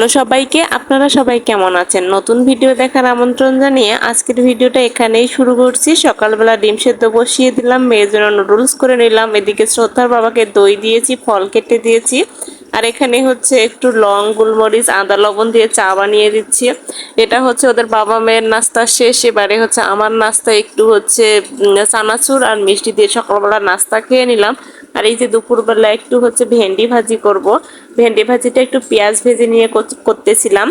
Hello সবাইকে, আপনারা সবাই কেমন আছেন? নতুন ভিডিও দেখার আমন্ত্রণ জানিয়ে আজকের ভিডিওটা এখানেই শুরু করছি। সকালবেলা ডিম সেদ্ধ বসিয়ে দিলাম, মেয়ের জন্য নুডলস করে নিলাম। এদিকে শ্রদ্ধার বাবাকে দই দিয়েছি, ফল কেটে দিয়েছি। আর এখানে হচ্ছে একটু লং, গোলমরিচ, আদা, লবণ দিয়ে চা বানিয়ে দিচ্ছি। এটা হচ্ছে ওদের বাবা মেয়ের নাস্তা শেষ। এবারে হচ্ছে আমার নাস্তা, একটু হচ্ছে চানাচুর আর মিষ্টি দিয়ে সকালবেলা নাস্তা খেয়ে নিলাম। আর এই যে দুপুরবেলা একটু হচ্ছে ভেন্ডি ভাজি করব। ভেন্ডি ভাজিটা একটু পেঁয়াজ ভেজে নিয়ে করতেছিলাম।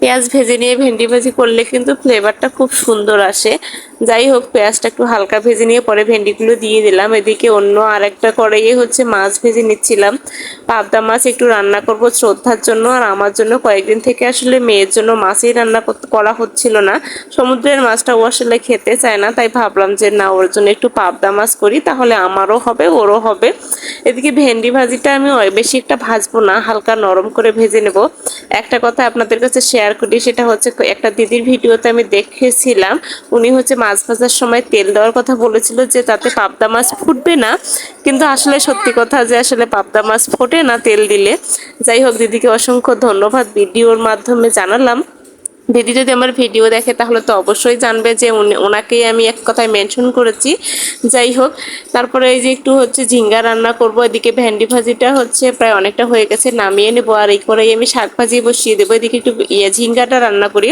পেঁয়াজ ভেজে নিয়ে ভেন্ডি ভাজি করলে কিন্তু ফ্লেভারটা খুব সুন্দর আসে। যাই হোক, পেঁয়াজটা একটু হালকা ভেজে নিয়ে পরে ভেন্ডিগুলো দিয়ে দিলাম। এদিকে অন্য আরেকটা কড়াইয়ে হচ্ছে মাছ ভেজে নিচ্ছিলাম। পাবদা মাছ একটু রান্না করব শ্রদ্ধার জন্য আর আমার জন্য। কয়েকদিন থেকে আসলে মেয়ের জন্য মাছই রান্না করা হচ্ছিল না। সমুদ্রের মাছটাও আসলে খেতে চায় না, তাই ভাবলাম যে না, ওর জন্য একটু পাবদা মাছ করি, তাহলে আমারও হবে ওরও হবে। এদিকে ভেন্ডি ভাজিটা আমি বেশি একটা ভাজবো না, হালকা নরম করে ভেজে নেব। একটা কথা আপনাদের কাছে শেয়ার করি, সেটা হচ্ছে একটা দিদির ভিডিওতে আমি দেখেছিলাম। উনি হচ্ছে মাছ ভাজার সময় তেল দেওয়ার কথা বলেছিল যে তাতে পাবদা মাছ ফুটবে না, কিন্তু আসলে সত্যি কথা যে আসলে পাবদা মাছ ফোটে না তেল দিলে। যাই হোক, দিদিকে অসংখ্য ধন্যবাদ, ভিডিওর মাধ্যমে জানালাম। দিদি যদি আমার ভিডিও দেখে তাহলে তো অবশ্যই জানবে যে ওনাকেই আমি এক কথায় মেনশন করেছি। যাই হোক, তারপরে এই যে একটু হচ্ছে ঝিঙ্গা রান্না করব। এদিকে ভেন্ডি ভাজিটা হচ্ছে প্রায় অনেকটা হয়ে গেছে, নামিয়ে নেবো। আর এই করেই আমি শাক ভাজি বসিয়ে দেবো। এদিকে একটু ঝিঙ্গাটা রান্না করি।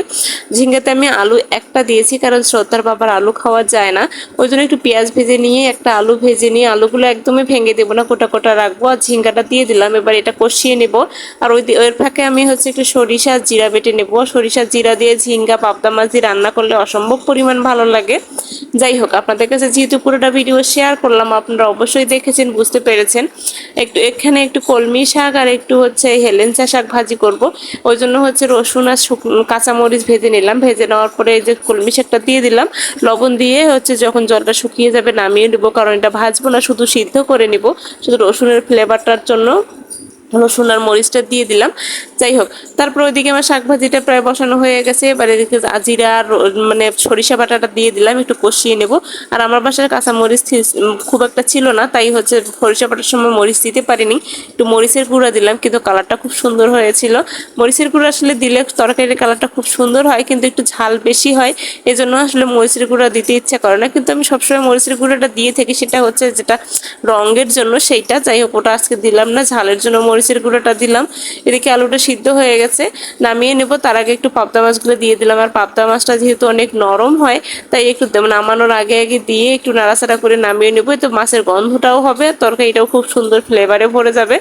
ঝিঙ্গাতে আমি আলু একটা দিয়েছি, কারণ শ্রদ্ধার বাবার আলু খাওয়া যায় না। ওই জন্য একটু পেঁয়াজ ভেজে নিয়ে একটা আলু ভেজে নিয়ে, আলুগুলো একদমই ভেঙে দেবো না, কোটা কোটা রাখবো। আর ঝিঙ্গাটা দিয়ে দিলাম। এবার এটা কষিয়ে নেব। আর ওর ফাঁকে আমি হচ্ছে একটু সরিষা জিরা বেটে নেবো। সরিষা জিরা দিয়ে ঝিঙ্গা পাবদা মাছ দিয়ে রান্না করলে অসম্ভব পরিমাণ ভালো লাগে। যাই হোক, আপনাদের কাছে যেহেতু পুরোটা ভিডিও শেয়ার করলাম, আপনারা অবশ্যই দেখেছেন, বুঝতে পেরেছেন। এখানে একটু কলমি শাক আর একটু হচ্ছে হেলেঞ্চা শাক ভাজি করব। ওই জন্য হচ্ছে রসুন আর কাঁচামরিচ ভেজে নিলাম। ভেজে নেওয়ার পরে এই যে কলমি শাকটা দিয়ে দিলাম। লবণ দিয়ে হচ্ছে যখন জলটা শুকিয়ে যাবে নামিয়ে নেবো, কারণ এটা ভাজবো না, শুধু সিদ্ধ করে নিব, শুধু রসুনের ফ্লেভারটার জন্য রসুন আর মরিচটা দিয়ে দিলাম। যাই হোক, তারপর ওইদিকে আমার শাক ভাজিটা প্রায় বসানো হয়ে গেছে। এবার এদিকে জিরা আর মানে সরিষা বাটাটা দিয়ে দিলাম, একটু কষিয়ে নেব। আর আমার বাসায় কাঁচা মরিচ খুব একটা ছিল না, তাই হচ্ছে সরিষা বাটার সময় মরিচ দিতে পারিনি। একটু মরিচের গুঁড়া দিলাম, কিন্তু কালারটা খুব সুন্দর হয়েছিল। মরিচের গুঁড়া আসলে দিলে তরকারির কালারটা খুব সুন্দর হয়, কিন্তু একটু ঝাল বেশি হয়, এজন্য আসলে মরিচের গুঁড়া দিতে ইচ্ছা করে না। কিন্তু আমি সবসময় মরিচের গুঁড়াটা দিয়ে থাকি, সেটা হচ্ছে যেটা রঙের জন্য সেইটা। যাই হোক, ওটা আজকে দিলাম না, ঝালের জন্য মরিচের গুঁড়োটা দিলাম। এদিকে আলুটা সিদ্ধ হয়ে গেছে, নামিয়ে নেব। তার আগে একটু পাবদা মাছগুলো দিয়ে দিলাম। আর পাবদা মাছটা যেহেতু অনেক নরম হয়, তাই একটু নামানোর আগে আগে দিয়ে একটু নাড়াচাড়া করে নামিয়ে নেবো। তো মাছের গন্ধটাও হবে, তরকারিটাও খুব সুন্দর ফ্লেভারে ভরে যাবে।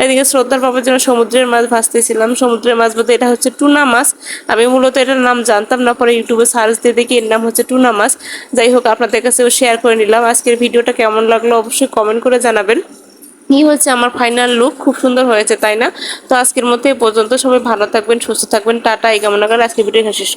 এদিকে শ্রদ্ধার বাবার জন্য সমুদ্রের মাছ ভাজতেছিলাম। সমুদ্রের মাছ বলতে এটা হচ্ছে টুনা মাছ। আমি মূলত এটার নাম জানতাম না, পরে ইউটিউবে সার্চ দিয়ে দেখি এর নাম হচ্ছে টুনা মাছ। যাই হোক, আপনাদের কাছেও শেয়ার করে নিলাম। আজকের ভিডিওটা কেমন লাগলো অবশ্যই কমেন্ট করে জানাবেন। এই হচ্ছে আমার ফাইনাল লুক, খুব সুন্দর হয়েছে, তাই না? তো আজকের মতো এ পর্যন্ত। সবাই ভালো থাকবেন, সুস্থ থাকবেন, টাটা। এই কামনা করে আজকের ভিডিও শেষ করছি।